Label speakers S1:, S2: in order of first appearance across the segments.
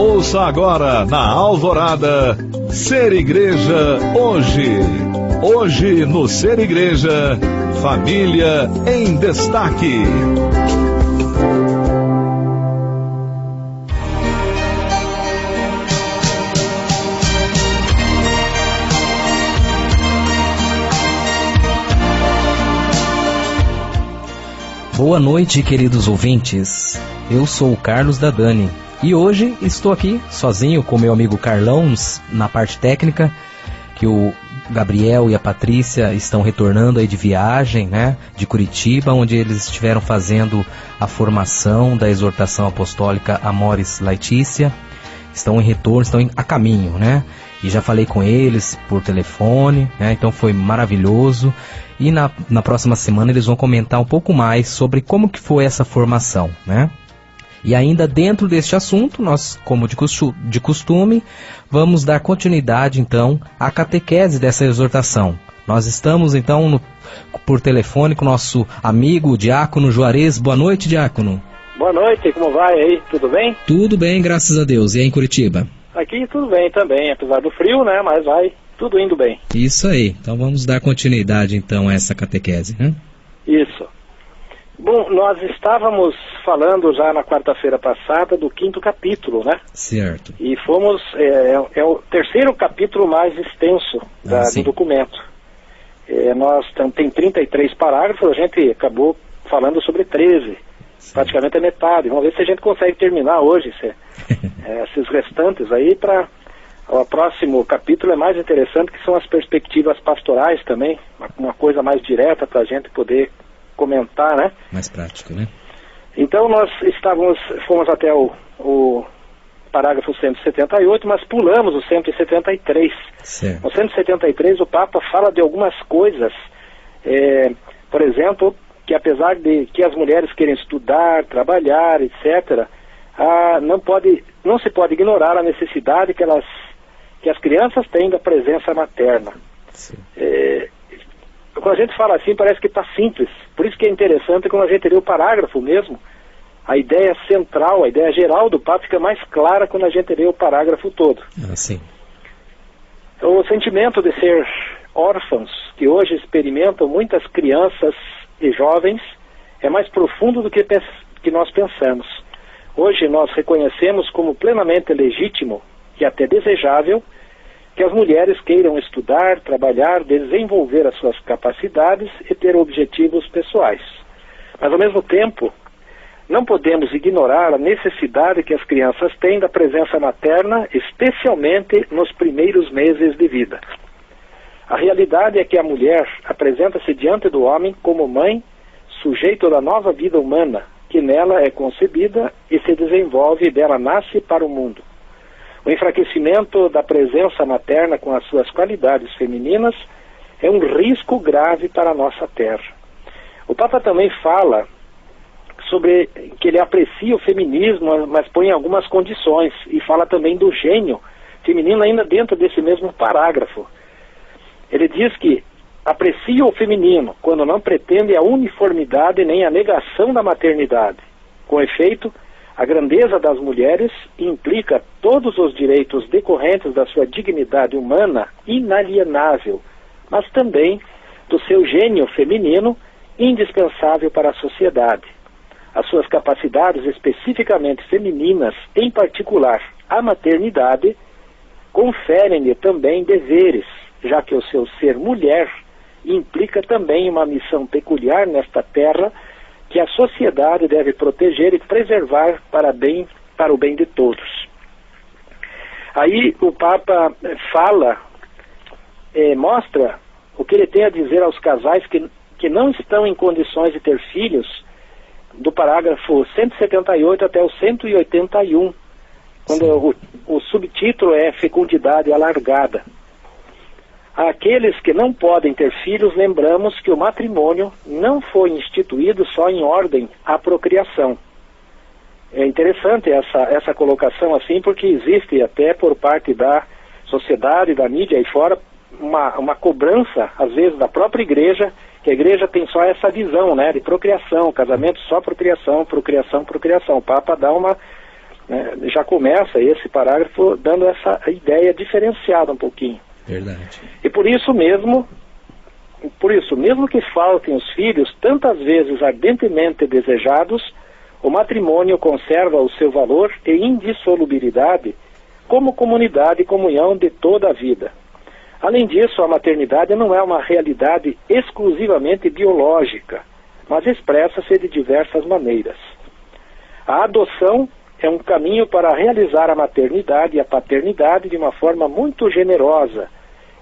S1: Ouça agora na Alvorada, Ser Igreja Hoje. Hoje no Ser Igreja, família em destaque.
S2: Boa noite, queridos ouvintes. Eu sou o Carlos da Dani e hoje estou aqui sozinho com meu amigo Carlão na parte técnica, que o Gabriel e a Patrícia estão retornando aí de viagem, né, de Curitiba, onde eles estiveram fazendo a formação da exortação apostólica Amoris Laetitia. Estão em retorno, estão a caminho, né? E já falei com eles por telefone, né? Então foi maravilhoso. E na próxima semana eles vão comentar um pouco mais sobre como que foi essa formação, né? E ainda dentro deste assunto, nós, como de costume, vamos dar continuidade, então, à catequese dessa exortação. Nós estamos, então, por telefone com o nosso amigo, o Diácono Juarez. Boa noite, Diácono.
S3: Boa noite, como vai aí? Tudo bem?
S2: Tudo bem, graças a Deus. E aí em Curitiba?
S3: Aqui tudo bem também, apesar do frio, né? Mas vai tudo indo bem.
S2: Isso aí. Então vamos dar continuidade, então, a essa catequese, né?
S3: Isso. Bom, nós estávamos falando já na quarta-feira passada do 5º capítulo, né?
S2: Certo.
S3: E fomos, é o terceiro capítulo mais extenso do documento. Tem 33 parágrafos, a gente acabou falando sobre 13. Sim. Praticamente a metade. Vamos ver se a gente consegue terminar hoje esses restantes aí para o próximo capítulo. É mais interessante, que são as perspectivas pastorais também, uma coisa mais direta para a gente poder comentar, né? Mais prático, né? Então nós fomos até o parágrafo 178, mas pulamos o 173. Certo. No 173 o Papa fala de algumas coisas, por exemplo, que apesar de que as mulheres querem estudar, trabalhar, etc., não se pode ignorar a necessidade que as crianças têm da presença materna. Quando a gente fala assim, parece que está simples. Por isso que é interessante, quando a gente lê o parágrafo mesmo, a ideia central, a ideia geral do Papa fica mais clara quando a gente lê o parágrafo todo.
S2: Sim.
S3: O sentimento de ser órfãos, que hoje experimentam muitas crianças e jovens, é mais profundo do que nós pensamos. Hoje nós reconhecemos como plenamente legítimo e até desejável que as mulheres queiram estudar, trabalhar, desenvolver as suas capacidades e ter objetivos pessoais. Mas ao mesmo tempo, não podemos ignorar a necessidade que as crianças têm da presença materna, especialmente nos primeiros meses de vida. A realidade é que a mulher apresenta-se diante do homem como mãe, sujeito da nova vida humana, que nela é concebida e se desenvolve e dela nasce para o mundo. O enfraquecimento da presença materna com as suas qualidades femininas é um risco grave para a nossa terra. O Papa também fala sobre que ele aprecia o feminismo, mas põe algumas condições, e fala também do gênio feminino ainda dentro desse mesmo parágrafo. Ele diz que aprecia o feminino quando não pretende a uniformidade nem a negação da maternidade. Com efeito, a grandeza das mulheres implica todos os direitos decorrentes da sua dignidade humana inalienável, mas também do seu gênio feminino indispensável para a sociedade. As suas capacidades especificamente femininas, em particular a maternidade, conferem-lhe também deveres, já que o seu ser mulher implica também uma missão peculiar nesta terra que a sociedade deve proteger e preservar para o bem de todos. Aí o Papa mostra o que ele tem a dizer aos casais que não estão em condições de ter filhos, do parágrafo 178 até o 181, quando o subtítulo é Fecundidade Alargada. Àqueles que não podem ter filhos, lembramos que o matrimônio não foi instituído só em ordem à procriação. É interessante essa colocação assim, porque existe até por parte da sociedade, da mídia e fora, uma cobrança, às vezes, da própria igreja, que a igreja tem só essa visão, né, de procriação, casamento só procriação, procriação, procriação. O Papa dá uma né, já começa esse parágrafo dando essa ideia diferenciada um pouquinho.
S2: Verdade.
S3: E por isso mesmo que faltem os filhos tantas vezes ardentemente desejados, o matrimônio conserva o seu valor e indissolubilidade como comunidade e comunhão de toda a vida. Além disso, a maternidade não é uma realidade exclusivamente biológica, mas expressa-se de diversas maneiras. A adoção é um caminho para realizar a maternidade e a paternidade de uma forma muito generosa,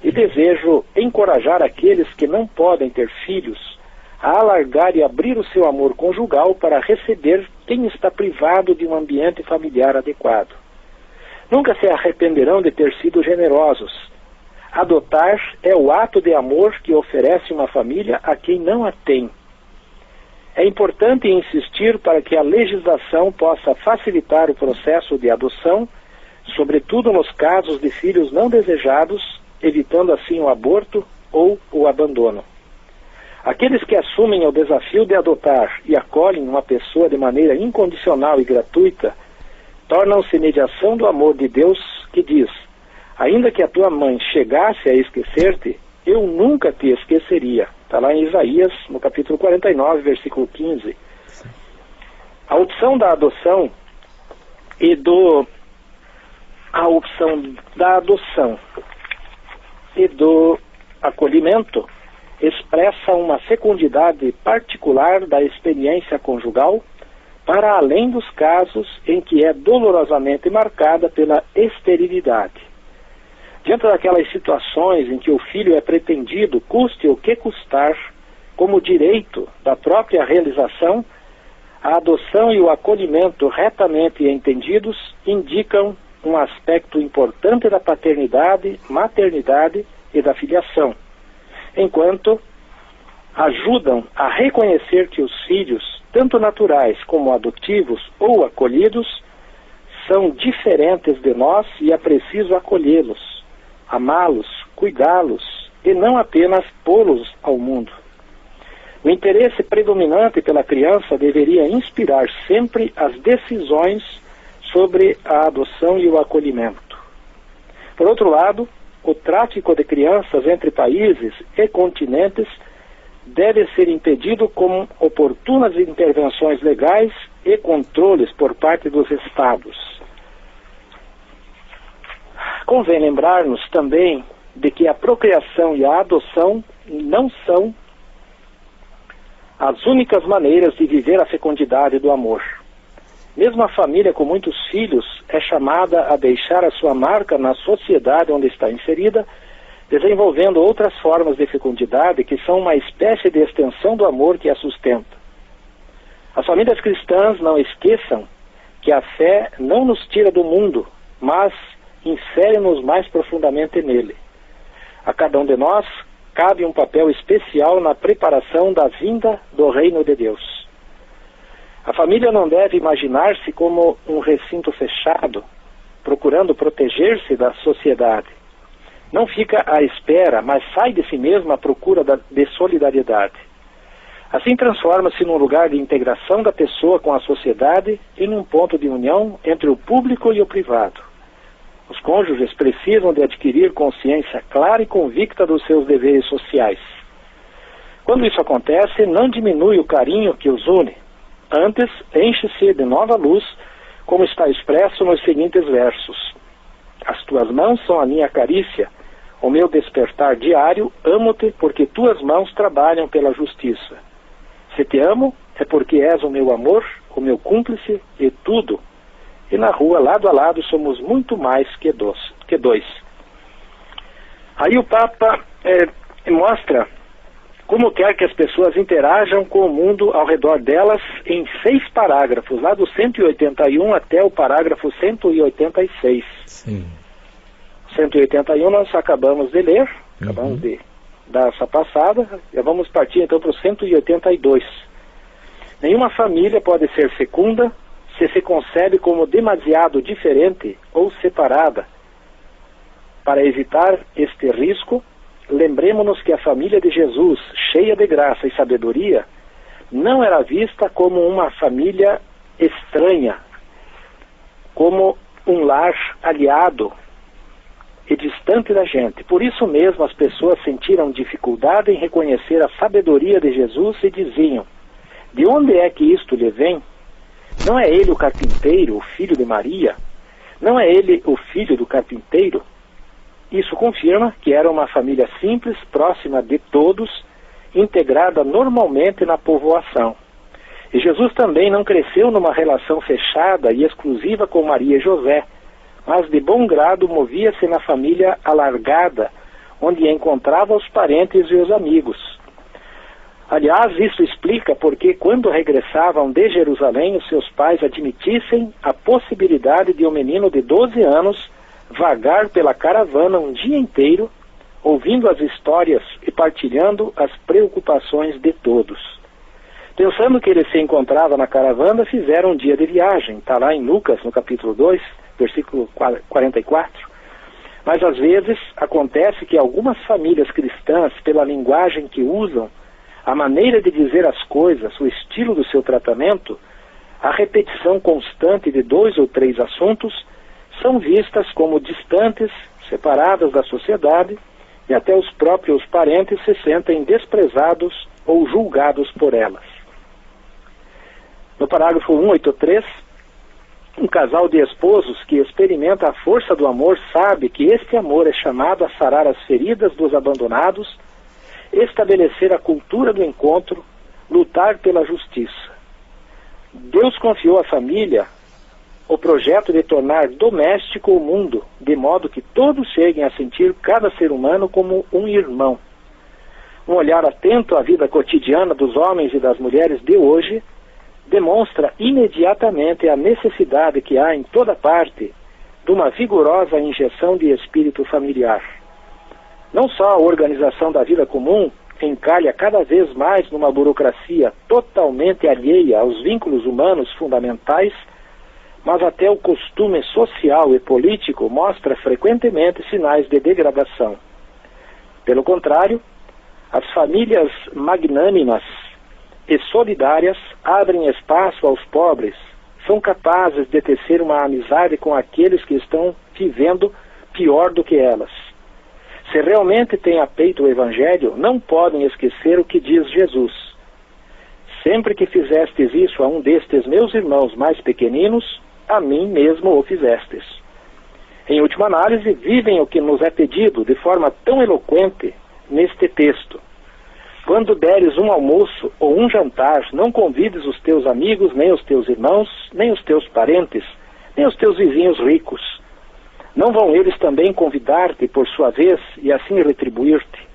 S3: e desejo encorajar aqueles que não podem ter filhos a alargar e abrir o seu amor conjugal para receber quem está privado de um ambiente familiar adequado. Nunca se arrependerão de ter sido generosos. Adotar é o ato de amor que oferece uma família a quem não a tem. É importante insistir para que a legislação possa facilitar o processo de adoção, sobretudo nos casos de filhos não desejados, evitando assim o aborto ou o abandono. Aqueles que assumem o desafio de adotar e acolhem uma pessoa de maneira incondicional e gratuita, tornam-se mediação do amor de Deus, que diz: ainda que a tua mãe chegasse a esquecer-te, eu nunca te esqueceria. Está lá em Isaías, no capítulo 49, versículo 15. A opção da adoção e do acolhimento expressa uma fecundidade particular da experiência conjugal, para além dos casos em que é dolorosamente marcada pela esterilidade. Diante daquelas situações em que o filho é pretendido, custe o que custar, como direito da própria realização, a adoção e o acolhimento retamente entendidos indicam um aspecto importante da paternidade, maternidade e da filiação, enquanto ajudam a reconhecer que os filhos, tanto naturais como adotivos ou acolhidos, são diferentes de nós e é preciso acolhê-los, amá-los, cuidá-los e não apenas pô-los ao mundo. O interesse predominante pela criança deveria inspirar sempre as decisões sobre a adoção e o acolhimento. Por outro lado, o tráfico de crianças entre países e continentes deve ser impedido com oportunas intervenções legais e controles por parte dos Estados. Convém lembrar-nos também de que a procriação e a adoção não são as únicas maneiras de viver a fecundidade do amor. Mesmo a família com muitos filhos é chamada a deixar a sua marca na sociedade onde está inserida, desenvolvendo outras formas de fecundidade que são uma espécie de extensão do amor que a sustenta. As famílias cristãs não esqueçam que a fé não nos tira do mundo, mas insere-nos mais profundamente nele. A cada um de nós cabe um papel especial na preparação da vinda do reino de Deus. A família não deve imaginar-se como um recinto fechado, procurando proteger-se da sociedade. Não fica à espera, mas sai de si mesma à procura de solidariedade. Assim transforma-se num lugar de integração da pessoa com a sociedade e num ponto de união entre o público e o privado. Os cônjuges precisam de adquirir consciência clara e convicta dos seus deveres sociais. Quando isso acontece, não diminui o carinho que os une. Antes, enche-se de nova luz, como está expresso nos seguintes versos: as tuas mãos são a minha carícia, o meu despertar diário, amo-te, porque tuas mãos trabalham pela justiça. Se te amo, é porque és o meu amor, o meu cúmplice e tudo. E na rua, lado a lado, somos muito mais que dois. Aí o Papa mostra como quer que as pessoas interajam com o mundo ao redor delas em 6 parágrafos, lá do 181 até o parágrafo 186.
S2: Sim.
S3: 181 nós acabamos de ler, acabamos de dar essa passada, e vamos partir então para o 182. Nenhuma família pode ser fecunda se concebe como demasiado diferente ou separada. Para evitar este risco, lembremos-nos que a família de Jesus, cheia de graça e sabedoria, não era vista como uma família estranha, como um lar aliado e distante da gente. Por isso mesmo as pessoas sentiram dificuldade em reconhecer a sabedoria de Jesus e diziam: de onde é que isto lhe vem? Não é ele o carpinteiro, o filho de Maria? Não é ele o filho do carpinteiro? Isso confirma que era uma família simples, próxima de todos, integrada normalmente na povoação. E Jesus também não cresceu numa relação fechada e exclusiva com Maria e José, mas de bom grado movia-se na família alargada, onde encontrava os parentes e os amigos. Aliás, isso explica porque, quando regressavam de Jerusalém, os seus pais admitissem a possibilidade de um menino de 12 anos vagar pela caravana um dia inteiro, ouvindo as histórias e partilhando as preocupações de todos. Pensando que ele se encontrava na caravana, fizeram um dia de viagem. Está lá em Lucas, no capítulo 2, versículo 44. Mas às vezes acontece que algumas famílias cristãs, pela linguagem que usam, a maneira de dizer as coisas, o estilo do seu tratamento, a repetição constante de 2 ou 3 assuntos, são vistas como distantes, separadas da sociedade, e até os próprios parentes se sentem desprezados ou julgados por elas. No parágrafo 183, um casal de esposos que experimenta a força do amor sabe que este amor é chamado a sarar as feridas dos abandonados, estabelecer a cultura do encontro, lutar pela justiça. Deus confiou à família o projeto de tornar doméstico o mundo, de modo que todos cheguem a sentir cada ser humano como um irmão. Um olhar atento à vida cotidiana dos homens e das mulheres de hoje demonstra imediatamente a necessidade que há em toda parte de uma vigorosa injeção de espírito familiar. Não só a organização da vida comum encalha cada vez mais numa burocracia totalmente alheia aos vínculos humanos fundamentais, mas até o costume social e político mostra frequentemente sinais de degradação. Pelo contrário, as famílias magnânimas e solidárias abrem espaço aos pobres, são capazes de tecer uma amizade com aqueles que estão vivendo pior do que elas. Se realmente têm a peito o Evangelho, não podem esquecer o que diz Jesus: sempre que fizestes isso a um destes meus irmãos mais pequeninos, a mim mesmo o fizestes. Em última análise, vivem o que nos é pedido de forma tão eloquente neste texto: quando deres um almoço ou um jantar, não convides os teus amigos, nem os teus irmãos, nem os teus parentes, nem os teus vizinhos ricos. Não vão eles também convidar-te por sua vez e assim retribuir-te?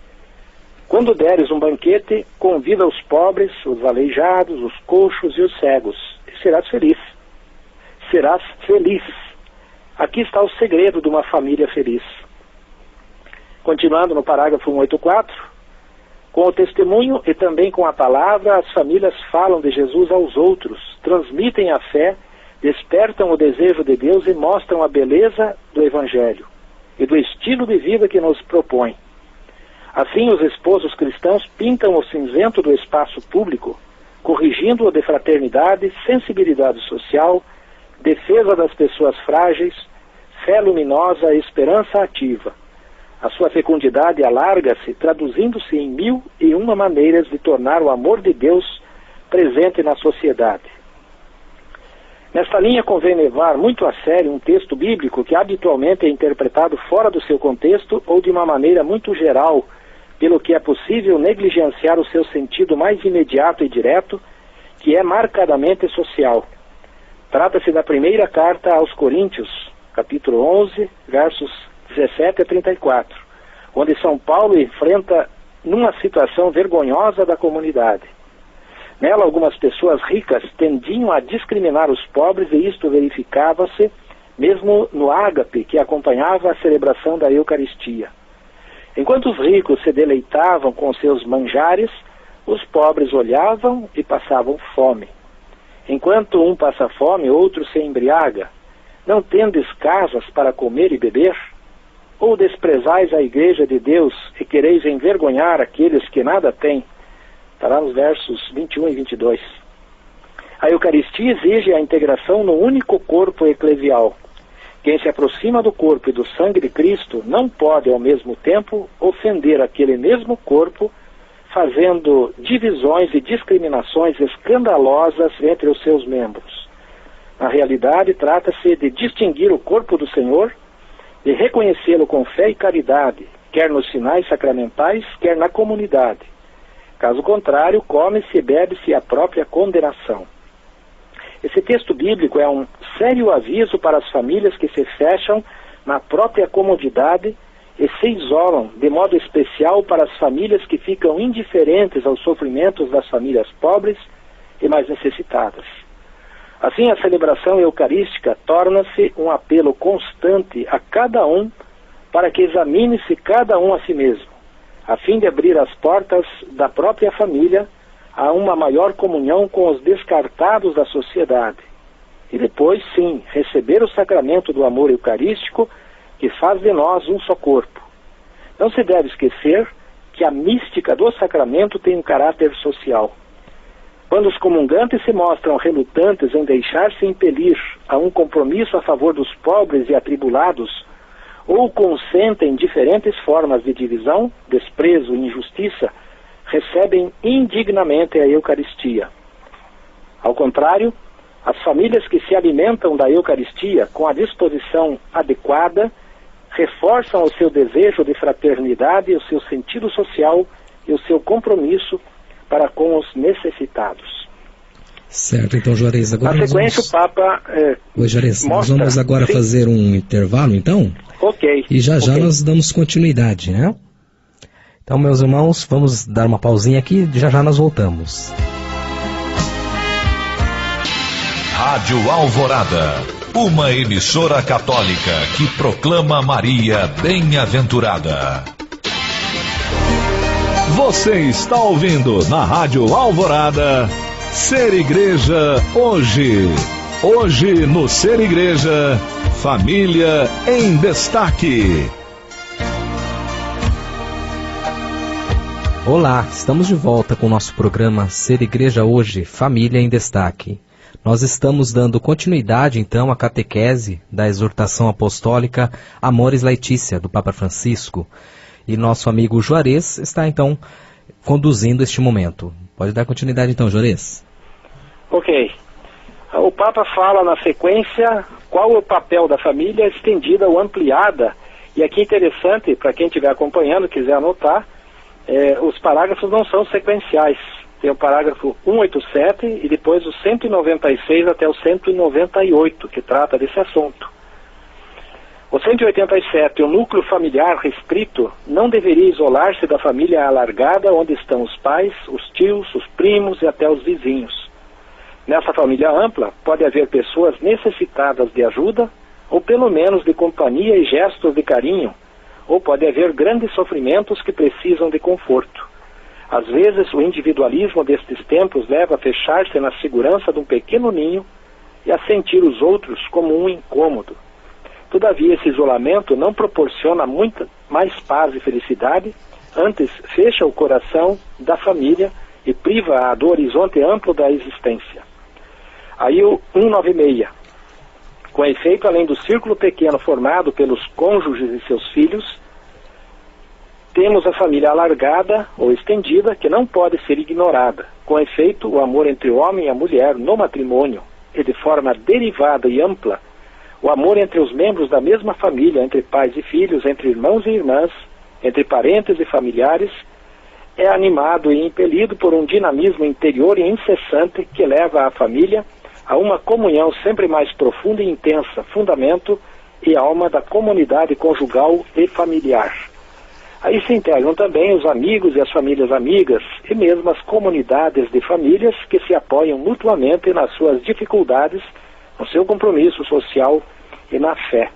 S3: Quando deres um banquete, convida os pobres, os aleijados, os coxos e os cegos, e serás feliz. Serás feliz. Aqui está o segredo de uma família feliz. Continuando no parágrafo 184, com o testemunho e também com a palavra, as famílias falam de Jesus aos outros, transmitem a fé, despertam o desejo de Deus e mostram a beleza do Evangelho e do estilo de vida que nos propõe. Assim, os esposos cristãos pintam o cinzento do espaço público, corrigindo-o de fraternidade, sensibilidade social, defesa das pessoas frágeis, fé luminosa e esperança ativa. A sua fecundidade alarga-se, traduzindo-se em 1001 maneiras de tornar o amor de Deus presente na sociedade. Nesta linha convém levar muito a sério um texto bíblico que habitualmente é interpretado fora do seu contexto ou de uma maneira muito geral, pelo que é possível negligenciar o seu sentido mais imediato e direto, que é marcadamente social. Trata-se da primeira carta aos Coríntios, capítulo 11, versos 17 a 34, onde São Paulo enfrenta numa situação vergonhosa da comunidade. Nela, algumas pessoas ricas tendiam a discriminar os pobres e isto verificava-se mesmo no ágape que acompanhava a celebração da Eucaristia. Enquanto os ricos se deleitavam com seus manjares, os pobres olhavam e passavam fome. Enquanto um passa fome, outro se embriaga. Não tendes casas para comer e beber? Ou desprezais a igreja de Deus e quereis envergonhar aqueles que nada têm? Está lá nos versos 21 e 22. A Eucaristia exige a integração no único corpo eclesial. Quem se aproxima do corpo e do sangue de Cristo não pode, ao mesmo tempo, ofender aquele mesmo corpo, fazendo divisões e discriminações escandalosas entre os seus membros. Na realidade, trata-se de distinguir o corpo do Senhor, de reconhecê-lo com fé e caridade, quer nos sinais sacramentais, quer na comunidade. Caso contrário, come-se e bebe-se a própria condenação. Esse texto bíblico é um sério aviso para as famílias que se fecham na própria comodidade e se isolam, de modo especial para as famílias que ficam indiferentes aos sofrimentos das famílias pobres e mais necessitadas. Assim, a celebração eucarística torna-se um apelo constante a cada um para que examine-se cada um a si mesmo, a fim de abrir as portas da própria família a uma maior comunhão com os descartados da sociedade. E depois, sim, receber o sacramento do amor eucarístico que faz de nós um só corpo. Não se deve esquecer que a mística do sacramento tem um caráter social. Quando os comungantes se mostram relutantes em deixar-se impelir a um compromisso a favor dos pobres e atribulados, ou consentem diferentes formas de divisão, desprezo e injustiça, recebem indignamente a Eucaristia. Ao contrário, as famílias que se alimentam da Eucaristia com a disposição adequada reforçam o seu desejo de fraternidade, o seu sentido social e o seu compromisso para com os necessitados.
S2: Certo, então, Juarez, agora
S3: na sequência o Papa
S2: Oi, Juarez, nós vamos agora fazer um intervalo, então?
S3: Ok.
S2: E já nós damos continuidade, né? Então, meus irmãos, vamos dar uma pausinha aqui e já nós voltamos.
S1: Rádio Alvorada, uma emissora católica que proclama Maria bem-aventurada. Você está ouvindo na Rádio Alvorada, Ser Igreja Hoje. Hoje no Ser Igreja, Família em Destaque.
S2: Olá, estamos de volta com o nosso programa Ser Igreja Hoje, Família em Destaque. Nós estamos dando continuidade, então, à catequese da exortação apostólica Amoris Laetitia, do Papa Francisco. E nosso amigo Juarez está, então, conduzindo este momento. Pode dar continuidade, então, Juarez.
S3: Ok. O Papa fala na sequência qual é o papel da família estendida ou ampliada. E aqui interessante, para quem estiver acompanhando, quiser anotar, os parágrafos não são sequenciais. Tem o parágrafo 187 e depois o 196 até o 198, que trata desse assunto. O 187, o núcleo familiar restrito, não deveria isolar-se da família alargada, onde estão os pais, os tios, os primos e até os vizinhos. Nessa família ampla, pode haver pessoas necessitadas de ajuda, ou pelo menos de companhia e gestos de carinho, ou pode haver grandes sofrimentos que precisam de conforto. Às vezes, o individualismo destes tempos leva a fechar-se na segurança de um pequeno ninho e a sentir os outros como um incômodo. Todavia, esse isolamento não proporciona muita mais paz e felicidade, antes fecha o coração da família e priva-a do horizonte amplo da existência. Aí o 196. Com efeito, além do círculo pequeno formado pelos cônjuges e seus filhos, temos a família alargada ou estendida, que não pode ser ignorada. Com efeito, o amor entre o homem e a mulher no matrimônio, e de forma derivada e ampla, o amor entre os membros da mesma família, entre pais e filhos, entre irmãos e irmãs, entre parentes e familiares, é animado e impelido por um dinamismo interior e incessante que leva a família a uma comunhão sempre mais profunda e intensa, fundamento e alma da comunidade conjugal e familiar. Aí se integram também os amigos e as famílias amigas, e mesmo as comunidades de famílias que se apoiam mutuamente nas suas dificuldades, no seu compromisso social e na fé.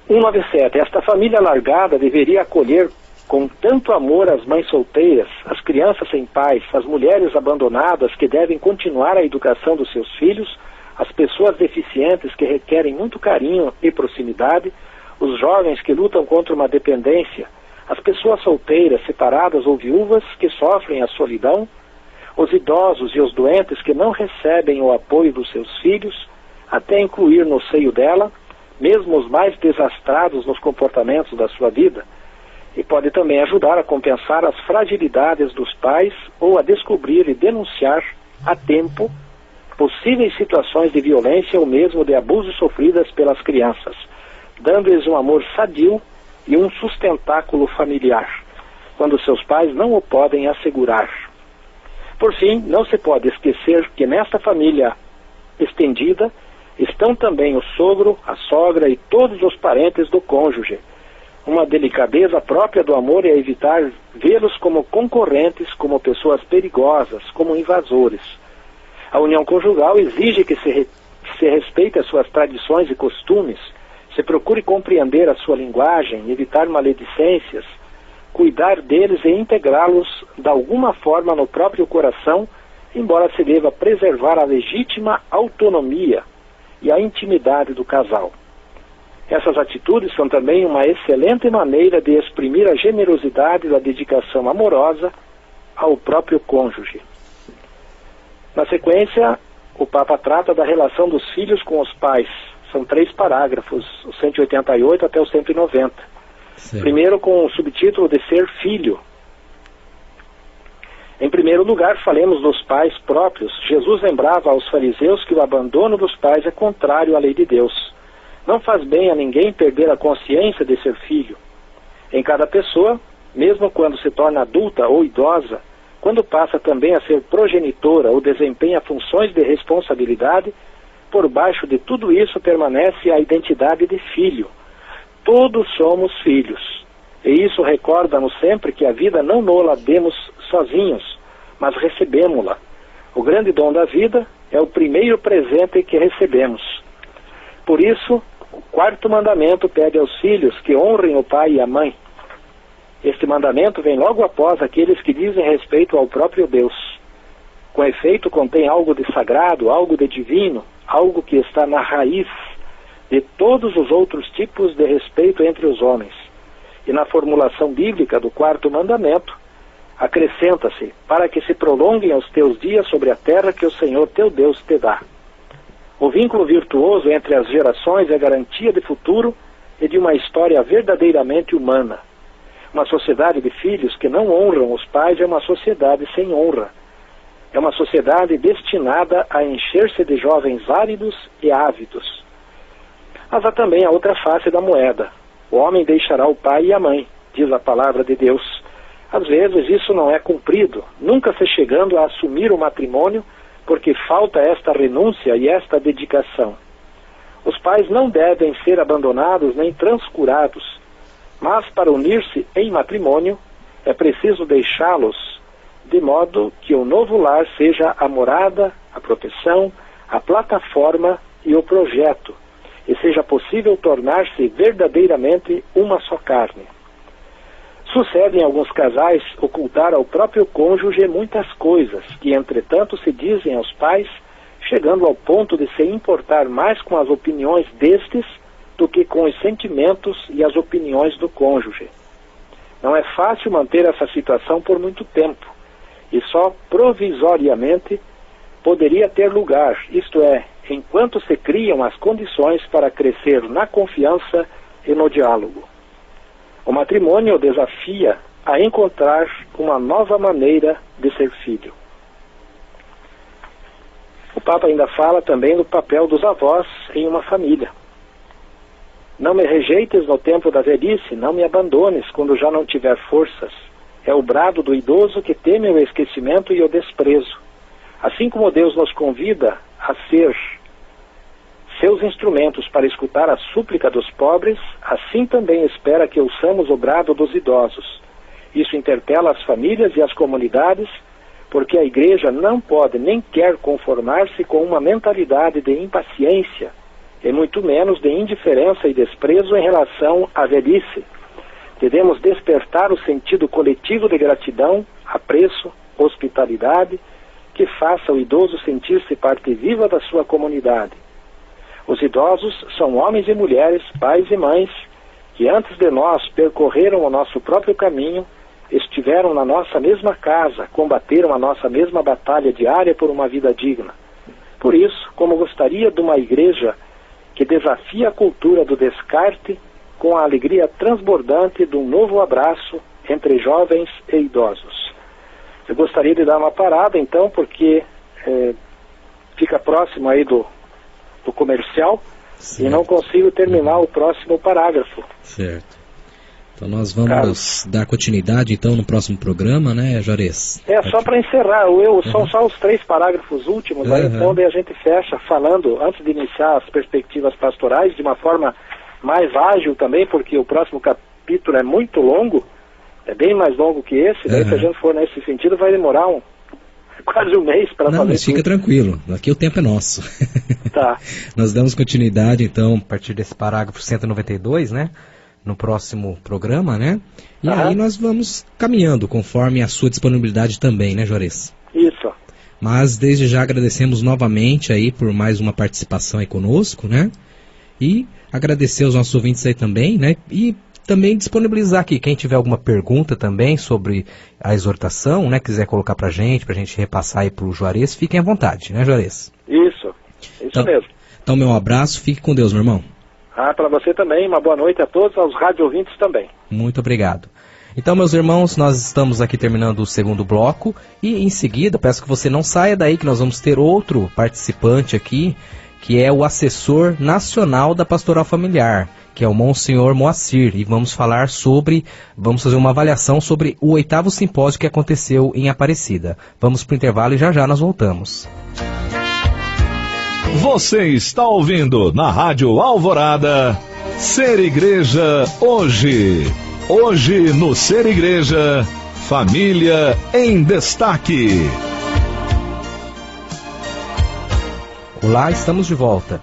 S3: 197. Esta família alargada deveria acolher com tanto amor as mães solteiras, as crianças sem pais, as mulheres abandonadas que devem continuar a educação dos seus filhos, as pessoas deficientes que requerem muito carinho e proximidade, os jovens que lutam contra uma dependência, as pessoas solteiras, separadas ou viúvas que sofrem a solidão, os idosos e os doentes que não recebem o apoio dos seus filhos, até incluir no seio dela, mesmo os mais desastrados nos comportamentos da sua vida, e pode também ajudar a compensar as fragilidades dos pais ou a descobrir e denunciar a tempo possíveis situações de violência ou mesmo de abuso sofridas pelas crianças, dando-lhes um amor sadio e um sustentáculo familiar, quando seus pais não o podem assegurar. Por fim, não se pode esquecer que nesta família estendida estão também o sogro, a sogra e todos os parentes do cônjuge. Uma delicadeza própria do amor é evitar vê-los como concorrentes, como pessoas perigosas, como invasores. A união conjugal exige que se respeite as suas tradições e costumes, se procure compreender a sua linguagem, evitar maledicências, cuidar deles e integrá-los de alguma forma no próprio coração, embora se deva preservar a legítima autonomia e a intimidade do casal. Essas atitudes são também uma excelente maneira de exprimir a generosidade da dedicação amorosa ao próprio cônjuge. Na sequência, o Papa trata da relação dos filhos com os pais. São 3 parágrafos, o 188 até o 190. Sim. Primeiro com o subtítulo de ser filho. Em primeiro lugar, falemos dos pais próprios. Jesus lembrava aos fariseus que o abandono dos pais é contrário à lei de Deus. Não faz bem a ninguém perder a consciência de ser filho. Em cada pessoa, mesmo quando se torna adulta ou idosa, quando passa também a ser progenitora ou desempenha funções de responsabilidade, por baixo de tudo isso permanece a identidade de filho. Todos somos filhos. E isso recorda-nos sempre que a vida não nos demos sozinhos, mas recebemos-la. O grande dom da vida é o primeiro presente que recebemos. Por isso, o 4º mandamento pede aos filhos que honrem o pai e a mãe. Este mandamento vem logo após aqueles que dizem respeito ao próprio Deus. Com efeito, contém algo de sagrado, algo de divino, algo que está na raiz de todos os outros tipos de respeito entre os homens. E na formulação bíblica do 4º mandamento, acrescenta-se, para que se prolonguem os teus dias sobre a terra que o Senhor teu Deus te dá. O vínculo virtuoso entre as gerações é garantia de futuro e de uma história verdadeiramente humana. Uma sociedade de filhos que não honram os pais é uma sociedade sem honra. É uma sociedade destinada a encher-se de jovens áridos e ávidos. Mas há também a outra face da moeda. O homem deixará o pai e a mãe, diz a palavra de Deus. Às vezes isso não é cumprido, nunca se chegando a assumir o matrimônio, porque falta esta renúncia e esta dedicação. Os pais não devem ser abandonados nem transcurados, mas para unir-se em matrimônio é preciso deixá-los de modo que o novo lar seja a morada, a proteção, a plataforma e o projeto, e seja possível tornar-se verdadeiramente uma só carne. Sucede em alguns casais ocultar ao próprio cônjuge muitas coisas que, entretanto, se dizem aos pais, chegando ao ponto de se importar mais com as opiniões destes do que com os sentimentos e as opiniões do cônjuge. Não é fácil manter essa situação por muito tempo, e só provisoriamente poderia ter lugar, isto é, enquanto se criam as condições para crescer na confiança e no diálogo. O matrimônio desafia a encontrar uma nova maneira de ser filho. O Papa ainda fala também do papel dos avós em uma família. Não me rejeites no tempo da velhice, não me abandones quando já não tiver forças. É o brado do idoso que teme o esquecimento e o desprezo. Assim como Deus nos convida a ser seus instrumentos para escutar a súplica dos pobres, assim também espera que ouçamos o brado dos idosos. Isso interpela as famílias e as comunidades, porque a Igreja não pode nem quer conformar-se com uma mentalidade de impaciência, e muito menos de indiferença e desprezo em relação à velhice. Devemos despertar o sentido coletivo de gratidão, apreço, hospitalidade, que faça o idoso sentir-se parte viva da sua comunidade. Os idosos são homens e mulheres, pais e mães, que antes de nós percorreram o nosso próprio caminho estiveram na nossa mesma casa, combateram a nossa mesma batalha diária por uma vida digna. Por isso, como gostaria de uma igreja que desafia a cultura do descarte com a alegria transbordante de um novo abraço entre jovens e idosos. Eu gostaria de dar uma parada, então, porque fica próximo aí do comercial. Certo. E não consigo terminar o próximo parágrafo.
S2: Certo. Então nós vamos dar continuidade então no próximo programa, né, Juarez?
S3: Só para encerrar, são só os 3 parágrafos últimos, aí então daí a gente fecha falando, antes de iniciar as perspectivas pastorais, de uma forma mais ágil também, porque o próximo capítulo é muito longo, é bem mais longo que esse, daí se a gente for nesse sentido vai demorar quase um mês para fazer. Não,
S2: mas fica tranquilo, aqui o tempo é nosso.
S3: Tá.
S2: Nós damos continuidade, então, a partir desse parágrafo 192, né? No próximo programa, né? E aí nós vamos caminhando, conforme a sua disponibilidade também, né, Juarez?
S3: Isso.
S2: Mas desde já agradecemos novamente aí por mais uma participação aí conosco, né? E agradecer aos nossos ouvintes aí também, né? E também disponibilizar aqui, quem tiver alguma pergunta também sobre a exortação, né, quiser colocar pra gente repassar aí pro Juarez, fiquem à vontade, né, Juarez?
S3: Isso então, mesmo.
S2: Então, meu abraço, fique com Deus, meu irmão.
S3: Para você também, uma boa noite a todos, aos rádio ouvintes também.
S2: Muito obrigado. Então, meus irmãos, nós estamos aqui terminando o segundo bloco e em seguida, peço que você não saia daí, que nós vamos ter outro participante aqui, que é o assessor nacional da Pastoral Familiar, que é o Monsenhor Moacir, e vamos fazer uma avaliação sobre o 8º simpósio que aconteceu em Aparecida. Vamos para o intervalo e já nós voltamos.
S1: Você está ouvindo na Rádio Alvorada, Ser Igreja Hoje. Hoje no Ser Igreja, Família em Destaque.
S2: Olá, estamos de volta.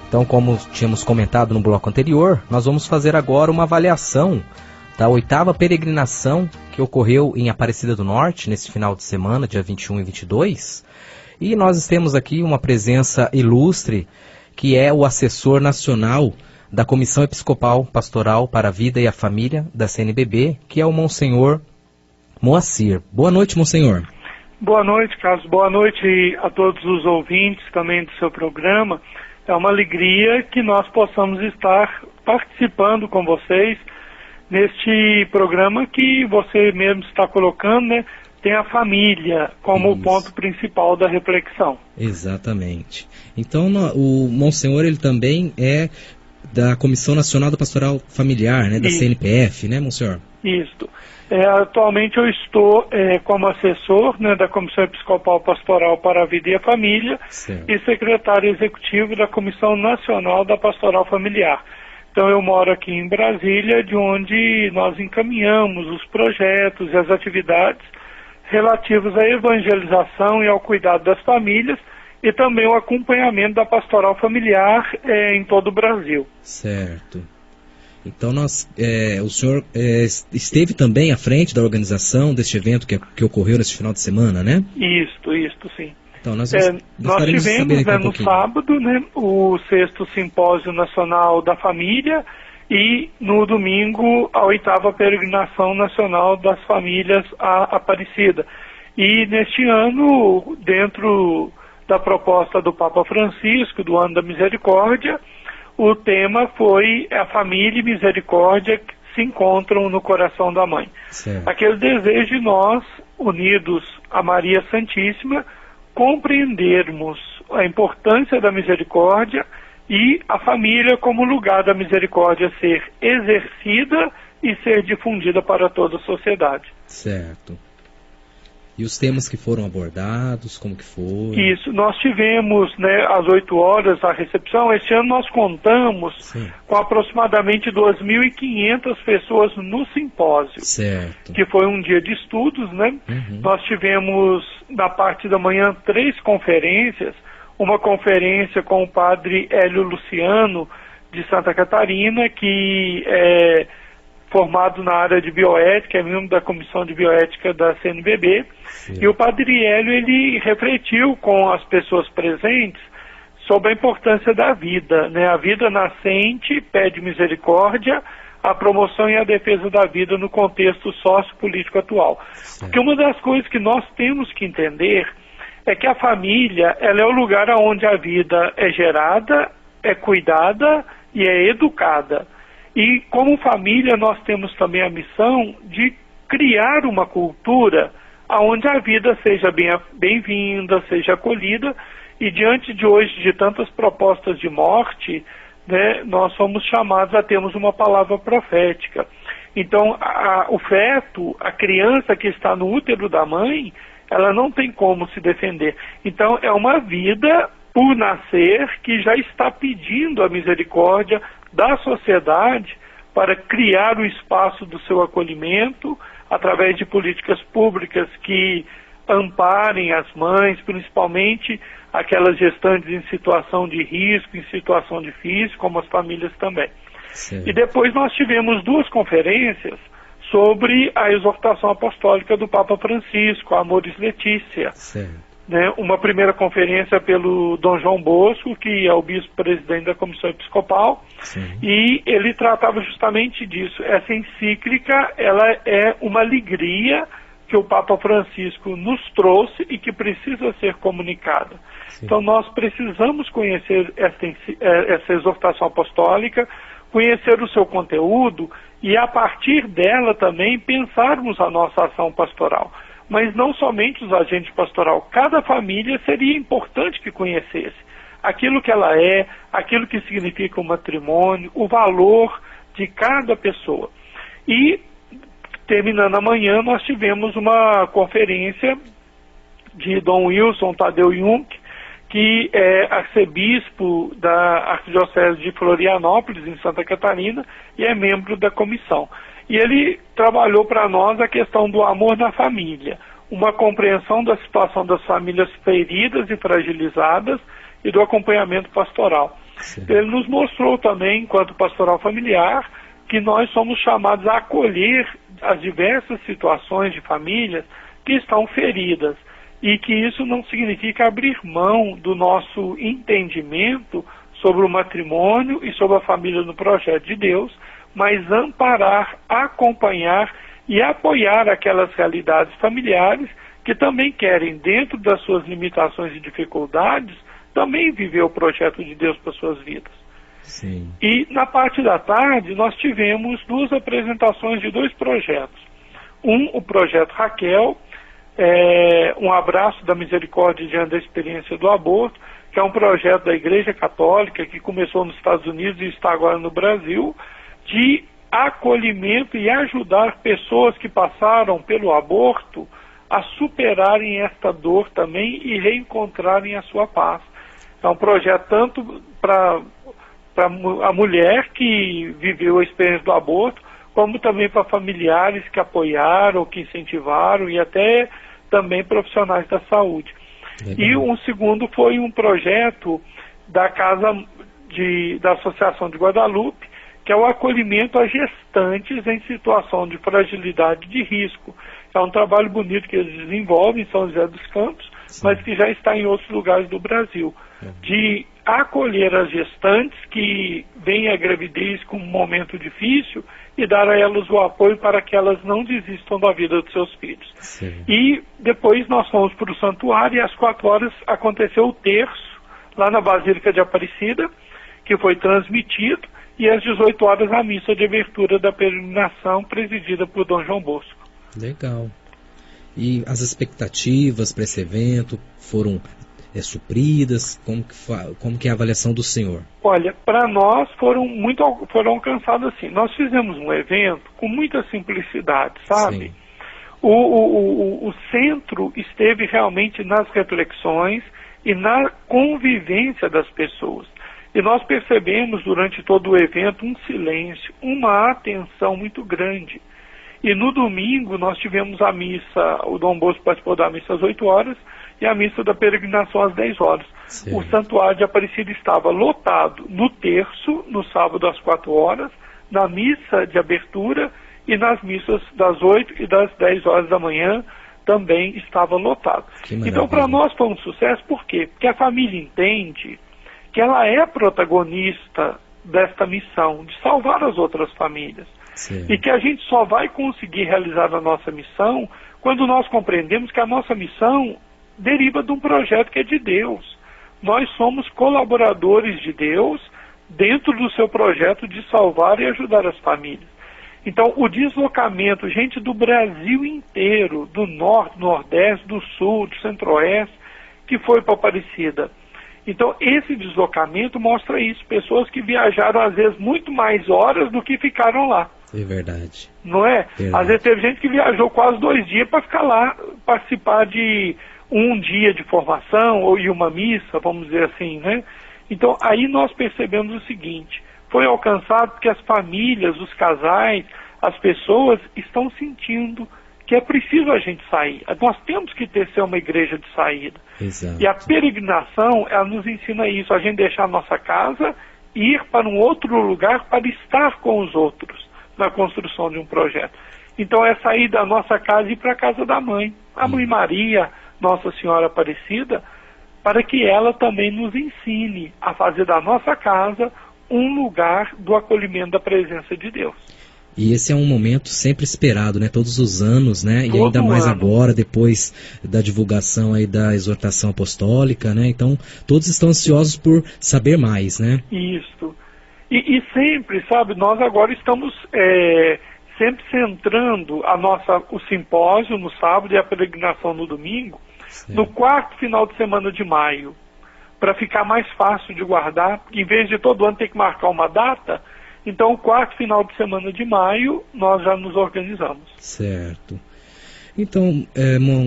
S2: Então, como tínhamos comentado no bloco anterior, nós vamos fazer agora uma avaliação da 8ª peregrinação que ocorreu em Aparecida do Norte, nesse final de semana, dia 21 e 22. E nós temos aqui uma presença ilustre, que é o assessor nacional da Comissão Episcopal Pastoral para a Vida e a Família, da CNBB, que é o Monsenhor Moacir. Boa noite, Monsenhor.
S4: Boa noite, Carlos. Boa noite a todos os ouvintes também do seu programa. É uma alegria que nós possamos estar participando com vocês neste programa que você mesmo está colocando, né? Tem a família como o ponto principal da reflexão.
S2: Exatamente. Então, o Monsenhor, ele também é da Comissão Nacional da Pastoral Familiar, né? Da CNPF, né, Monsenhor?
S4: Isso. Atualmente eu estou como assessor, né, da Comissão Episcopal Pastoral para a Vida e a Família, certo, e secretário executivo da Comissão Nacional da Pastoral Familiar. Então eu moro aqui em Brasília, de onde nós encaminhamos os projetos e as atividades relativos à evangelização e ao cuidado das famílias e também o acompanhamento da pastoral familiar em todo o Brasil.
S2: Certo. Então o senhor esteve também à frente da organização deste evento que ocorreu nesse final de semana, né?
S4: Isto sim.
S2: Então, nós
S4: tivemos no sábado, né, o 6º Simpósio Nacional da Família e no domingo a 8ª Peregrinação Nacional das Famílias à Aparecida. E neste ano, dentro da proposta do Papa Francisco, do Ano da Misericórdia, o tema foi a família e misericórdia que se encontram no coração da mãe. Certo. Aquele desejo de nós, unidos a Maria Santíssima, compreendermos a importância da misericórdia e a família como lugar da misericórdia ser exercida e ser difundida para toda a sociedade.
S2: Certo. E os temas que foram abordados, como que foram?
S4: Isso, nós tivemos, né, às 8 horas a recepção. Este ano nós contamos com aproximadamente 2.500 pessoas no simpósio.
S2: Certo.
S4: Que foi um dia de estudos, né? Uhum. Nós tivemos, na parte da manhã, 3 conferências. Uma conferência com o padre Hélio Luciano, de Santa Catarina, que é formado na área de bioética, é membro da Comissão de Bioética da CNBB. Sim. E o padre Hélio, ele refletiu com as pessoas presentes sobre a importância da vida, né? A vida nascente pede misericórdia, a promoção e a defesa da vida no contexto sociopolítico atual. Porque uma das coisas que nós temos que entender é que a família, ela é o lugar onde a vida é gerada, é cuidada e é educada. E como família nós temos também a missão de criar uma cultura onde a vida seja bem-vinda, seja acolhida, e diante de hoje de tantas propostas de morte, né, nós somos chamados a termos uma palavra profética. Então, o feto, a criança que está no útero da mãe, ela não tem como se defender. Então, é uma vida por nascer que já está pedindo a misericórdia da sociedade para criar o espaço do seu acolhimento através de políticas públicas que amparem as mães, principalmente aquelas gestantes em situação de risco, em situação difícil, como as famílias também. Sim. E depois nós tivemos 2 conferências sobre a exortação apostólica do Papa Francisco, Amoris Laetitia. Né? Uma primeira conferência pelo Dom João Bosco, que é o bispo-presidente da Comissão Episcopal, e ele tratava justamente disso. Essa encíclica, ela é uma alegria que o Papa Francisco nos trouxe e que precisa ser comunicada. Então nós precisamos conhecer essa exortação apostólica, conhecer o seu conteúdo e a partir dela também pensarmos a nossa ação pastoral. Mas não somente os agentes pastoral, cada família seria importante que conhecesse aquilo que ela é, aquilo que significa o matrimônio, o valor de cada pessoa. E terminando amanhã, nós tivemos uma conferência de Dom Wilson Tadeu Jung, que é arcebispo da Arquidiocese de Florianópolis, em Santa Catarina, e é membro da comissão. E ele trabalhou para nós a questão do amor na família, uma compreensão da situação das famílias feridas e fragilizadas e do acompanhamento pastoral. Ele nos mostrou também, enquanto pastoral familiar, que nós somos chamados a acolher as diversas situações de famílias que estão feridas e que isso não significa abrir mão do nosso entendimento sobre o matrimônio e sobre a família no projeto de Deus, mas amparar, acompanhar e apoiar aquelas realidades familiares que também querem, dentro das suas limitações e dificuldades, também viver o projeto de Deus para suas vidas.
S2: Sim.
S4: E na parte da tarde nós tivemos 2 apresentações de 2 projetos. O projeto Raquel, um abraço da misericórdia diante da experiência do aborto, que é um projeto da Igreja Católica que começou nos Estados Unidos e está agora no Brasil, de acolhimento e ajudar pessoas que passaram pelo aborto a superarem esta dor também e reencontrarem a sua paz. É um projeto tanto para a mulher que viveu a experiência do aborto, como também para familiares que apoiaram, que incentivaram e até também profissionais da saúde. Legal. E um segundo foi um projeto da da Associação de Guadalupe, que é o acolhimento a gestantes em situação de fragilidade e de risco. É um trabalho bonito que eles desenvolvem em São José dos Campos, mas que já está em outros lugares do Brasil, de acolher as gestantes que veem a gravidez com um momento difícil e dar a elas o apoio para que elas não desistam da vida dos seus filhos.
S2: Sim.
S4: E depois nós fomos para o santuário e às 4 horas aconteceu o terço, lá na Basílica de Aparecida, que foi transmitido, e às 18 horas a missa de abertura da peregrinação presidida por Dom João Bosco.
S2: Legal. E as expectativas para esse evento foram supridas? Como que é a avaliação do senhor?
S4: Olha, para nós foram alcançadas assim. Nós fizemos um evento com muita simplicidade, sabe?
S2: Sim.
S4: O centro esteve realmente nas reflexões e na convivência das pessoas. E nós percebemos durante todo o evento um silêncio, uma atenção muito grande. E no domingo nós tivemos a missa, o Dom Bosco participou da missa às 8 horas e a missa da peregrinação às 10 horas.
S2: Sim.
S4: O santuário de Aparecida estava lotado no terço, no sábado às 4 horas, na missa de abertura e nas missas das 8 e das 10 horas da manhã também estava lotado. Então para nós foi um sucesso, por quê? Porque a família entende que ela é protagonista desta missão, de salvar as outras famílias.
S2: Sim.
S4: E que a gente só vai conseguir realizar a nossa missão quando nós compreendemos que a nossa missão deriva de um projeto que é de Deus. Nós somos colaboradores de Deus dentro do seu projeto de salvar e ajudar as famílias. Então, o deslocamento, gente do Brasil inteiro, do Norte, Nordeste, do Sul, do Centro-Oeste, que foi para Aparecida. Então, esse deslocamento mostra isso, pessoas que viajaram, às vezes, muito mais horas do que ficaram lá.
S2: É verdade.
S4: Não é?
S2: Verdade.
S4: Às vezes teve gente que viajou quase 2 dias para ficar lá, participar de um dia de formação e uma missa, vamos dizer assim, né? Então, aí nós percebemos o seguinte, foi alcançado porque as famílias, os casais, as pessoas estão sentindo que é preciso a gente sair. Nós temos que ser uma igreja de saída.
S2: Exato.
S4: E a peregrinação, ela nos ensina isso, a gente deixar a nossa casa e ir para um outro lugar para estar com os outros na construção de um projeto. Então é sair da nossa casa e ir para a casa da mãe, a Mãe Maria, Nossa Senhora Aparecida, para que ela também nos ensine a fazer da nossa casa um lugar do acolhimento da presença de Deus.
S2: E esse é um momento sempre esperado, né? Todos os anos, né? E ainda mais agora, depois da divulgação aí da exortação apostólica, né? Então, todos estão ansiosos por saber mais, né?
S4: Isso. E sempre, sabe, nós agora estamos sempre centrando o simpósio no sábado e a peregrinação no domingo,
S2: certo,
S4: no 4º final de semana de maio, para ficar mais fácil de guardar, porque em vez de todo ano ter que marcar uma data, então o 4º final de semana de maio nós já nos organizamos.
S2: Certo. Então,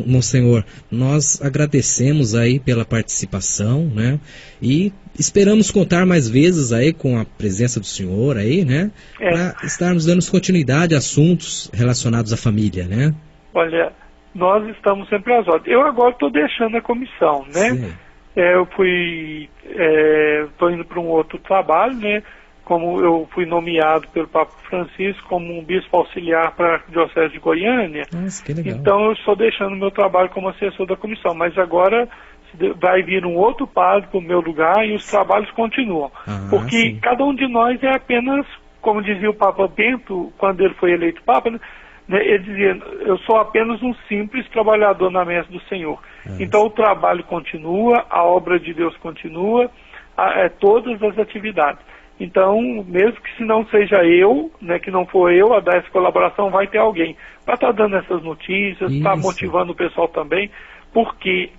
S2: Monsenhor, nós agradecemos aí pela participação, né? E esperamos contar mais vezes aí com a presença do senhor aí, né? Para estarmos dando continuidade a assuntos relacionados à família, né?
S4: Olha, nós estamos sempre às ordens. Eu agora estou deixando a comissão, né?
S2: Sim.
S4: Eu estou indo para um outro trabalho, né? Como eu fui nomeado pelo Papa Francisco como um bispo auxiliar para a Arquidiocese de Goiânia.
S2: Nossa, que legal.
S4: Então eu estou deixando meu trabalho como assessor da comissão, mas agora vai vir um outro padre para o meu lugar e os trabalhos continuam. Porque
S2: sim,
S4: cada um de nós é apenas, como dizia o Papa Bento, quando ele foi eleito Papa, né, ele dizia, eu sou apenas um simples trabalhador na mesa do Senhor. Então o trabalho continua, a obra de Deus continua, todas as atividades. Então, mesmo que se não seja eu, né, que não for eu a dar essa colaboração, vai ter alguém para estar dando essas notícias, estar motivando o pessoal também, porque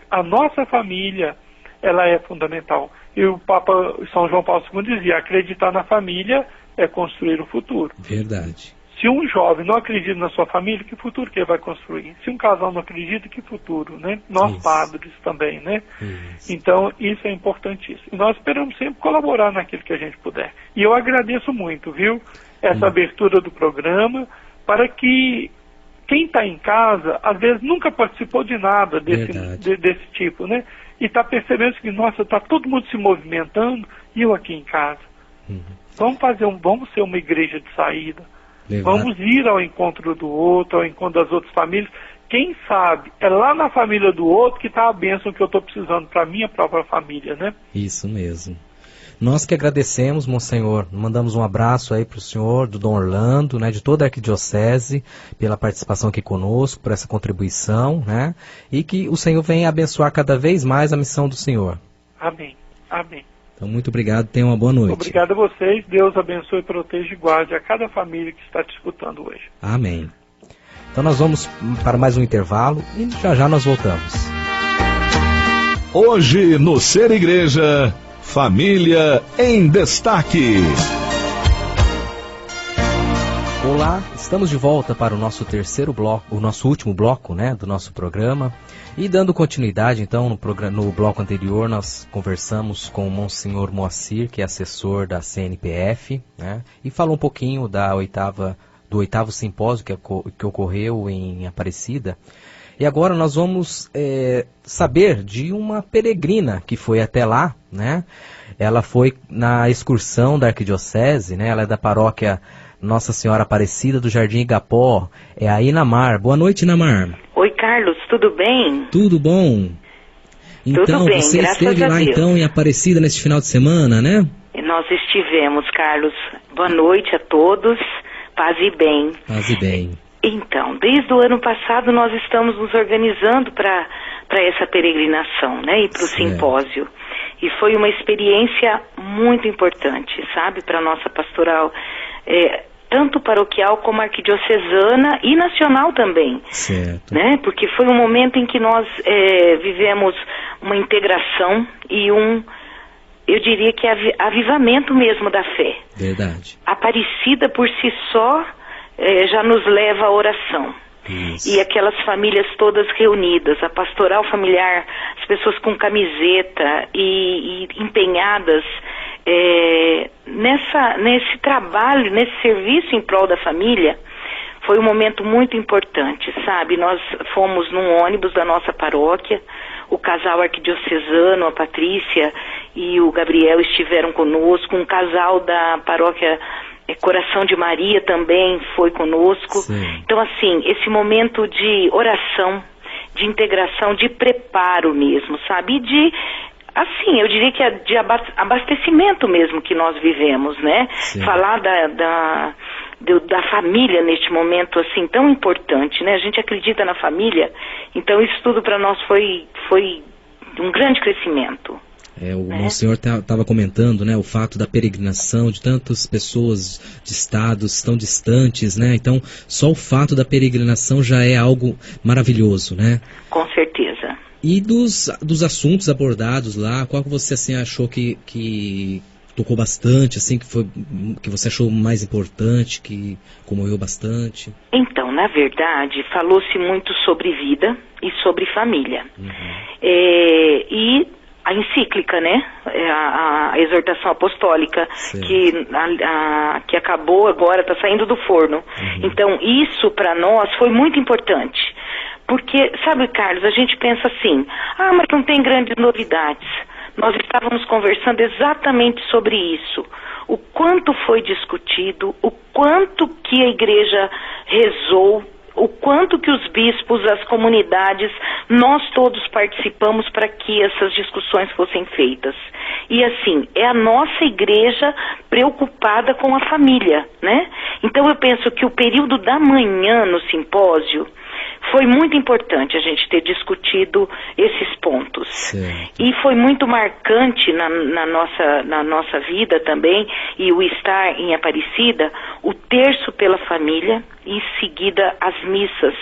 S4: a nossa família, ela é fundamental. E o Papa São João Paulo II dizia, acreditar na família é construir o futuro.
S2: Verdade.
S4: Se um jovem não acredita na sua família, que futuro que ele vai construir? Se um casal não acredita, que futuro, né? Nós padres também, né? Então, isso é importantíssimo. E nós esperamos sempre colaborar naquilo que a gente puder. E eu agradeço muito, viu? Essa abertura do programa, para que quem está em casa, às vezes nunca participou de nada desse tipo, né? E está percebendo que, nossa, está todo mundo se movimentando e eu aqui em casa. Vamos ser uma igreja de saída. Vamos ir ao encontro do outro, ao encontro das outras famílias. Quem sabe, é lá na família do outro que está a bênção que eu estou precisando para a minha própria família, né?
S2: Isso mesmo. Nós que agradecemos, Monsenhor, mandamos um abraço aí para o senhor, do Dom Orlando, né, de toda a Arquidiocese, pela participação aqui conosco, por essa contribuição, né? E que o Senhor venha abençoar cada vez mais a missão do Senhor.
S4: Amém. Amém.
S2: Então, muito obrigado, tenha uma boa noite.
S4: Obrigado a vocês, Deus abençoe, proteja e guarde a cada família que está te escutando hoje.
S2: Amém. Então nós vamos para mais um intervalo e já nós voltamos.
S1: Hoje no Ser Igreja, Família em Destaque.
S2: Olá, estamos de volta para o nosso terceiro bloco, o nosso último bloco, né, do nosso programa. E dando continuidade, então, no bloco anterior, nós conversamos com o Monsenhor Moacir, que é assessor da CNPF, né, e falou um pouquinho do 8º simpósio que ocorreu em Aparecida. E agora nós vamos saber de uma peregrina que foi até lá, né? Ela foi na excursão da Arquidiocese, né? Ela é da paróquia Nossa Senhora Aparecida do Jardim Igapó, é a Inamar. Boa noite, Inamar.
S5: Oi, Carlos, tudo bem?
S2: Tudo bom? Então,
S5: tudo bem,
S2: você esteve lá então em Aparecida nesse final de semana, né?
S5: Nós estivemos, Carlos. Boa noite a todos. Paz e bem.
S2: Paz e bem.
S5: Então, desde o ano passado nós estamos nos organizando para essa peregrinação, né? E para o simpósio. E foi uma experiência muito importante, sabe? Para a nossa pastoral, tanto paroquial como arquidiocesana e nacional também.
S2: Certo.
S5: Né? Porque foi um momento em que nós vivemos uma integração e eu diria que avivamento mesmo da fé.
S2: Verdade.
S5: Aparecida por si só já nos leva à oração.
S2: Isso.
S5: E aquelas famílias todas reunidas, a pastoral familiar, as pessoas com camiseta e empenhadas nesse trabalho, nesse serviço em prol da família, foi um momento muito importante, sabe? Nós fomos num ônibus da nossa paróquia, o casal arquidiocesano, a Patrícia e o Gabriel estiveram conosco, um casal da paróquia Coração de Maria também foi conosco.
S2: Sim.
S5: Então, assim, esse momento de oração, de integração, de preparo mesmo, sabe? E de, assim, eu diria que é de abastecimento mesmo que nós vivemos, né?
S2: Sim.
S5: Falar da família neste momento, assim, tão importante, né? A gente acredita na família, então isso tudo para nós foi um grande crescimento.
S2: O Monsenhor estava comentando, né, o fato da peregrinação de tantas pessoas de estados tão distantes, né? Então, só o fato da peregrinação já é algo maravilhoso, né?
S5: Com certeza.
S2: E dos assuntos abordados lá, qual que você assim achou que tocou bastante, assim, que você achou mais importante, que comoveu bastante?
S5: Então, na verdade, falou-se muito sobre vida e sobre família. E a encíclica, né? A exortação apostólica, que acabou agora, está saindo do forno. Então, isso para nós foi muito importante. Porque, sabe, Carlos, a gente pensa assim, mas não tem grandes novidades. Nós estávamos conversando exatamente sobre isso. O quanto foi discutido, o quanto que a igreja rezou, o quanto que os bispos, as comunidades, nós todos participamos para que essas discussões fossem feitas. E assim, é a nossa igreja preocupada com a família, né? Então eu penso que o período da manhã no simpósio foi muito importante a gente ter discutido esses pontos.
S2: Certo.
S5: E foi muito marcante na nossa vida também, e o estar em Aparecida, o terço pela família e em seguida as missas,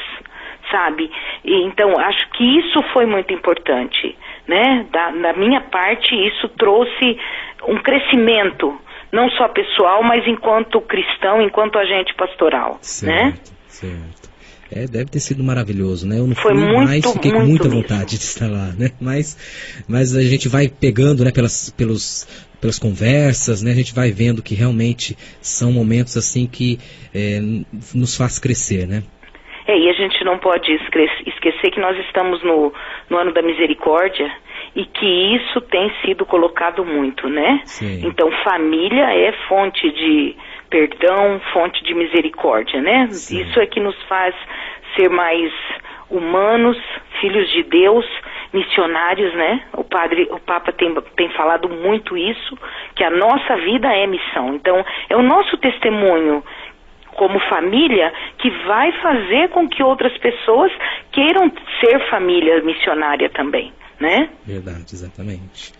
S5: sabe? E, então, acho que isso foi muito importante, né? Da minha parte, isso trouxe um crescimento, não só pessoal, mas enquanto cristão, enquanto agente pastoral,
S2: certo,
S5: né?
S2: Certo. Deve ter sido maravilhoso, né? Eu não
S5: foi
S2: fui
S5: muito,
S2: mais, fiquei com muita
S5: mesmo.
S2: vontade de estar lá, né? Mas a gente vai pegando, né, pelas conversas, né? A gente vai vendo que realmente são momentos assim que nos faz crescer, né?
S5: E a gente não pode esquecer que nós estamos no ano da misericórdia e que isso tem sido colocado muito, né?
S2: Sim.
S5: Então, família é fonte de perdão, fonte de misericórdia, né?
S2: Sim.
S5: Isso é que nos faz ser mais humanos, filhos de Deus, missionários, né? O Papa tem falado muito isso, que a nossa vida é missão. Então, é o nosso testemunho como família que vai fazer com que outras pessoas queiram ser família missionária também, né?
S2: Verdade, exatamente.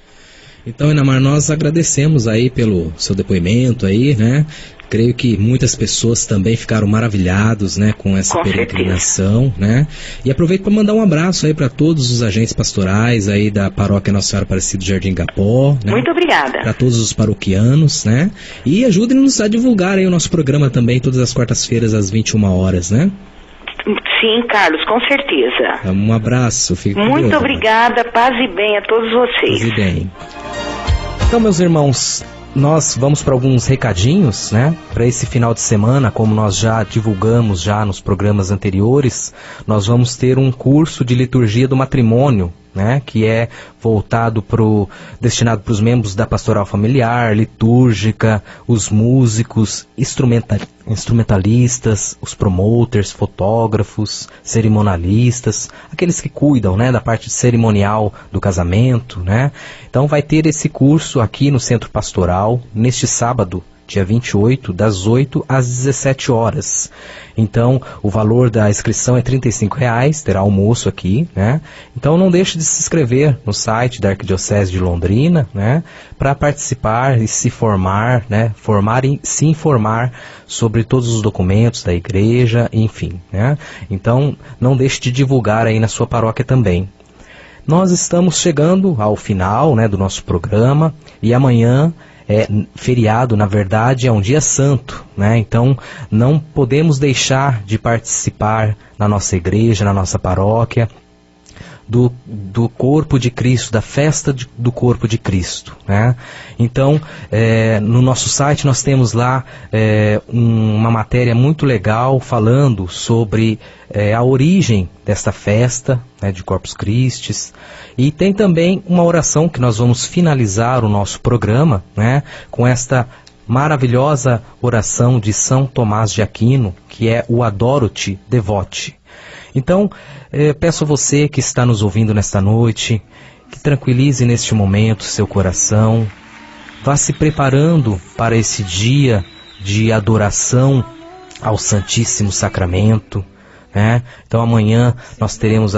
S2: Então, Inamar, nós agradecemos aí pelo seu depoimento aí, né? Creio que muitas pessoas também ficaram maravilhados, né, com essa peregrinação, né? E aproveito para mandar um abraço aí para todos os agentes pastorais aí da Paróquia Nossa Senhora Aparecida do Jardim Gapó, né?
S5: Muito obrigada.
S2: Para todos os paroquianos, né? E ajudem-nos a divulgar aí o nosso programa também todas as quartas-feiras às 21 horas, né?
S5: Sim, Carlos, com certeza.
S2: Um abraço. Fique com
S5: Muito
S2: Deus,
S5: obrigada, paz e bem a todos vocês.
S2: paz e bem. Então, meus irmãos, nós vamos para alguns recadinhos, né? Para esse final de semana, como nós já divulgamos já nos programas anteriores, nós vamos ter um curso de liturgia do matrimônio, né? Que é voltado destinado para os membros da pastoral familiar, litúrgica, os músicos, instrumentalistas, os promoters, fotógrafos, cerimonialistas, aqueles que cuidam, né, da parte cerimonial do casamento, né? Então vai ter esse curso aqui no Centro Pastoral, Memorial neste sábado, dia 28, das 8 às 17 horas. Então, o valor da inscrição é R$ 35,00, terá almoço aqui, né? Então, não deixe de se inscrever no site da Arquidiocese de Londrina, né? Para participar e se formar, né? Se informar sobre todos os documentos da igreja, enfim, né? Então, não deixe de divulgar aí na sua paróquia também. Nós estamos chegando ao final, né, do nosso programa, e amanhã é feriado, na verdade é um dia santo, né? Então não podemos deixar de participar na nossa igreja, na nossa paróquia, do corpo de Cristo, da festa do corpo de Cristo, né? Então, no nosso site nós temos lá uma matéria muito legal falando sobre a origem desta festa, né, de Corpus Christi, e tem também uma oração que nós vamos finalizar o nosso programa, né, com esta maravilhosa oração de São Tomás de Aquino, que é o Adoro-te, Devote. Então, peço a você que está nos ouvindo nesta noite, que tranquilize neste momento seu coração, vá se preparando para esse dia de adoração ao Santíssimo Sacramento, né? Então amanhã nós teremos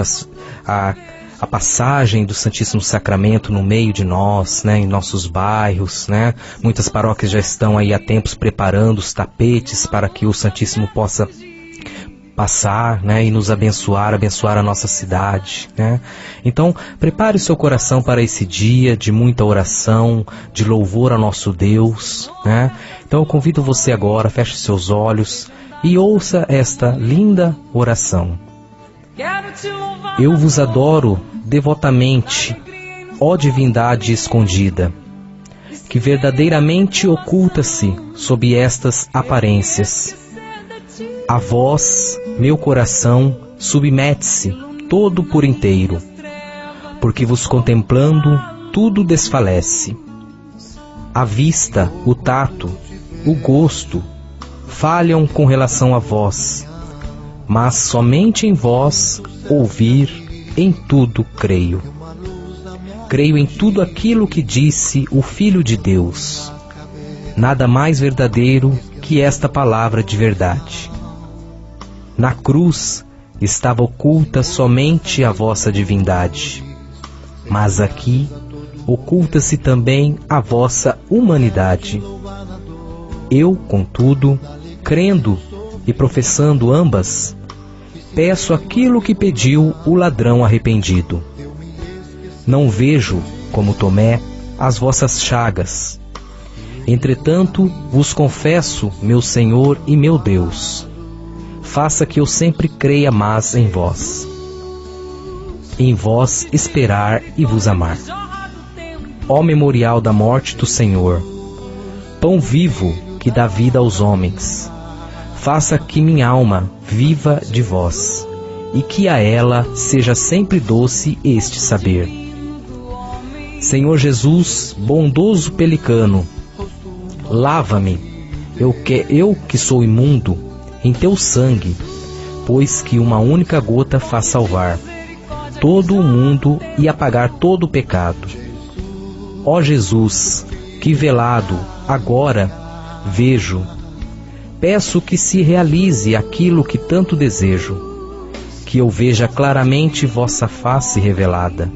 S2: a passagem do Santíssimo Sacramento no meio de nós, né, em nossos bairros, né? Muitas paróquias já estão aí há tempos preparando os tapetes para que o Santíssimo possa passar, né, e nos abençoar a nossa cidade, né? Então, prepare o seu coração para esse dia de muita oração, de louvor ao nosso Deus, né? Então, eu convido você agora, feche seus olhos e ouça esta linda oração. Eu vos adoro devotamente, ó divindade escondida, que verdadeiramente oculta-se sob estas aparências. A vós, meu coração, submete-se todo por inteiro, porque vos contemplando, tudo desfalece. A vista, o tato, o gosto, falham com relação a vós, mas somente em vós ouvir, em tudo creio. Creio em tudo aquilo que disse o Filho de Deus. Nada mais verdadeiro que esta palavra de verdade. Na cruz estava oculta somente a vossa divindade, mas aqui oculta-se também a vossa humanidade. Eu, contudo, crendo e professando ambas, peço aquilo que pediu o ladrão arrependido. Não vejo, como Tomé, as vossas chagas. Entretanto, vos confesso, meu Senhor e meu Deus, faça que eu sempre creia mais em vós esperar e vos amar. Ó memorial da morte do Senhor, pão vivo que dá vida aos homens, faça que minha alma viva de vós, e que a ela seja sempre doce este saber. Senhor Jesus, bondoso pelicano, lava-me, eu que sou imundo, em teu sangue, pois que uma única gota faz salvar todo o mundo e apagar todo o pecado. Ó Jesus, que velado agora vejo, peço que se realize aquilo que tanto desejo, que eu veja claramente vossa face revelada,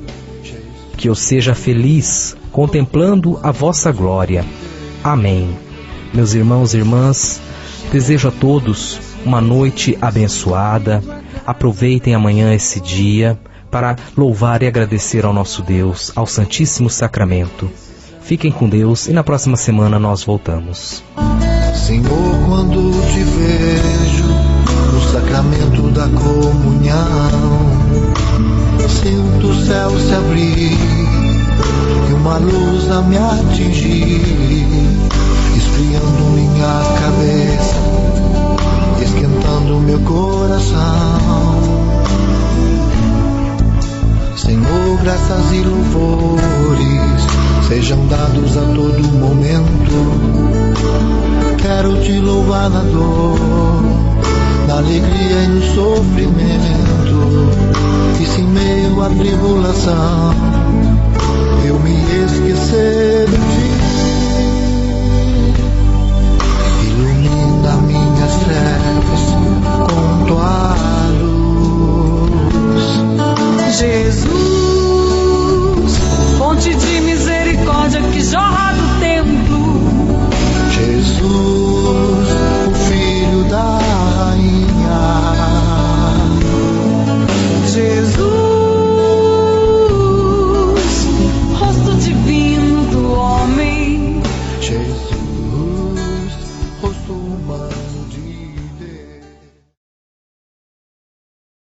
S2: que eu seja feliz contemplando a vossa glória. Amém. Meus irmãos e irmãs, desejo a todos uma noite abençoada. Aproveitem amanhã esse dia para louvar e agradecer ao nosso Deus, ao Santíssimo Sacramento. Fiquem com Deus e na próxima semana nós voltamos.
S6: Senhor, quando te vejo no sacramento da comunhão, sinto o céu se abrir e uma luz a me atingir, esfriando minha cabeça, esquentando meu coração. Senhor, graças e louvores sejam dados a todo momento. Quero te louvar na dor, na alegria e no sofrimento, e se em meio à tribulação eu me esquecer de